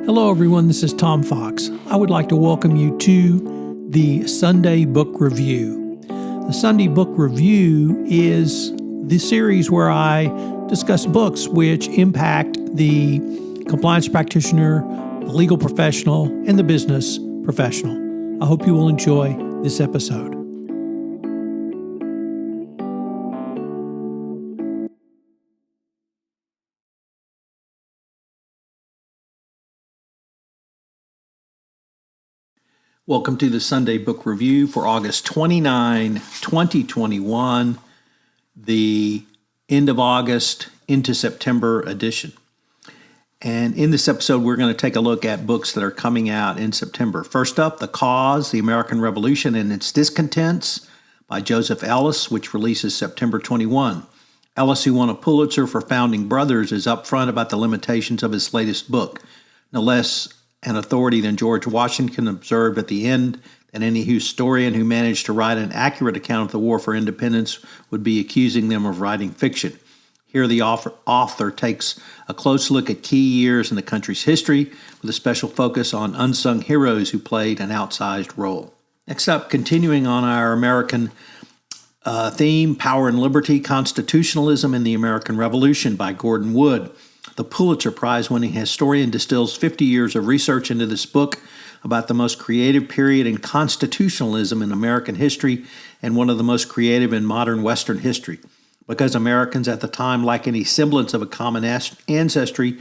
Hello everyone, this is Tom Fox. I would like to welcome you to the Sunday Book Review. The Sunday Book Review is the series where I discuss books which impact the compliance practitioner, the legal professional, and the business professional. I hope you will enjoy this episode. Welcome to the Sunday Book Review for August 29, 2021, the end of August into September edition. And in this episode, we're going to take a look at books that are coming out in September. First up, The Cause, The American Revolution and Its Discontents by Joseph Ellis, which releases September 21. Ellis, who won a Pulitzer for Founding Brothers, is upfront about the limitations of his latest book. No less an authority than George Washington observed at the end that any historian who managed to write an accurate account of the War for Independence would be accusing them of writing fiction. Here the author takes a close look at key years in the country's history with a special focus on unsung heroes who played an outsized role. Next up, continuing on our American theme, Power and Liberty, Constitutionalism and the American Revolution by Gordon Wood. The Pulitzer Prize-winning historian distills 50 years of research into this book about the most creative period in constitutionalism in American history and one of the most creative in modern Western history. Because Americans at the time lack any semblance of a common ancestry,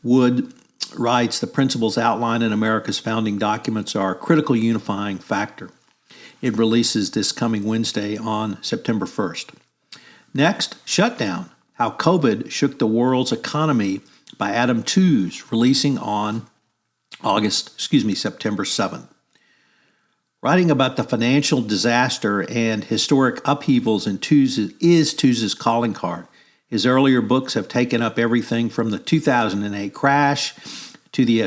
Wood writes the principles outlined in America's founding documents are a critical unifying factor. It releases this coming Wednesday on September 1st. Next, Shutdown, How COVID Shook the World's Economy by Adam Tooze, releasing on September 7th. Writing about the financial disaster and historic upheavals in Tooze's calling card. His earlier books have taken up everything from the 2008 crash to the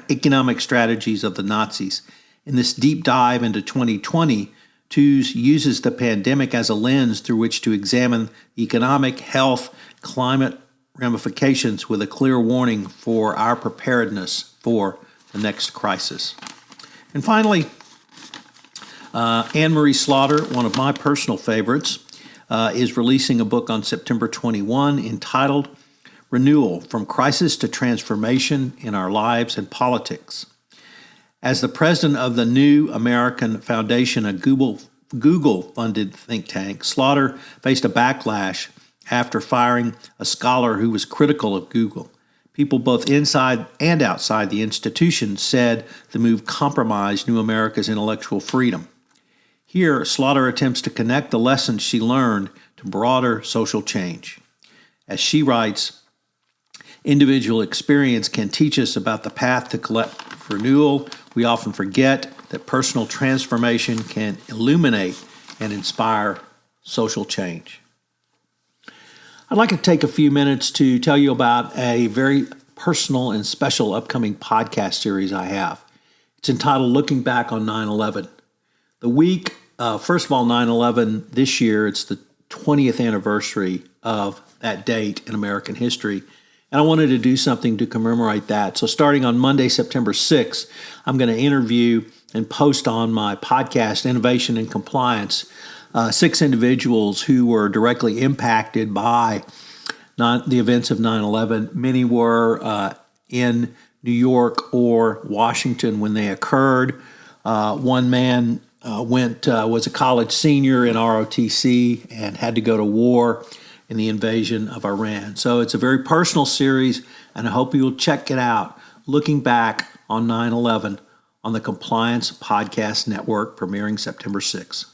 economic strategies of the Nazis. In this deep dive into 2020, Tooze uses the pandemic as a lens through which to examine economic, health, climate ramifications with a clear warning for our preparedness for the next crisis. And finally, Anne-Marie Slaughter, one of my personal favorites, is releasing a book on September 21 entitled Renewal, From Crisis to Transformation in Our Lives and Politics. As the president of the New American Foundation, a Google-funded think tank, Slaughter faced a backlash after firing a scholar who was critical of Google. People both inside and outside the institution said the move compromised New America's intellectual freedom. Here, Slaughter attempts to connect the lessons she learned to broader social change. As she writes, individual experience can teach us about the path to collective renewal. We often forget that personal transformation can illuminate and inspire social change. I'd like to take a few minutes to tell you about a very personal and special upcoming podcast series I have. It's entitled Looking Back on 9/11. The week, first of all, 9/11 this year, it's the 20th anniversary of that date in American history. And I wanted to do something to commemorate that. So starting on Monday, September 6th, I'm going to interview and post on my podcast, Innovation and Compliance, 6 individuals who were directly impacted by the events of 9/11. Many were in New York or Washington when they occurred. One man was a college senior in ROTC and had to go to war in the invasion of Iran. So it's a very personal series, and I hope you'll check it out. Looking Back on 9/11 on the Compliance Podcast Network, premiering September 6th.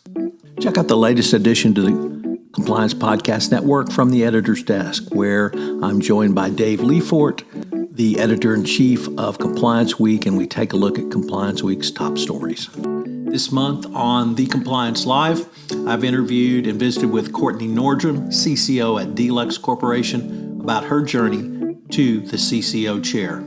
Check out the latest addition to the Compliance Podcast Network from the editor's desk, where I'm joined by Dave Leafort, the editor-in-chief of Compliance Week, and we take a look at Compliance Week's top stories. This month on The Compliance Live, I've interviewed and visited with Courtney Nordrum, CCO at Deluxe Corporation, about her journey to the CCO chair.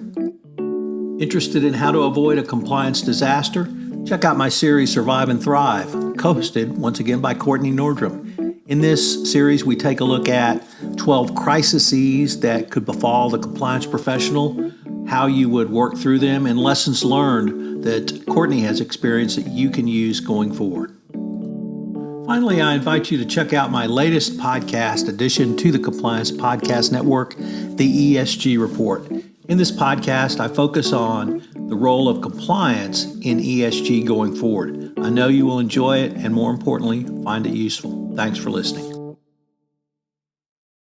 Interested in how to avoid a compliance disaster? Check out my series Survive and Thrive, co-hosted once again by Courtney Nordrum. In this series, we take a look at 12 crises that could befall the compliance professional, how you would work through them, and lessons learned that Courtney has experienced that you can use going forward. Finally, I invite you to check out my latest podcast addition to the Compliance Podcast Network, the ESG Report. In this podcast, I focus on the role of compliance in ESG going forward. I know you will enjoy it and, more importantly, find it useful. Thanks for listening.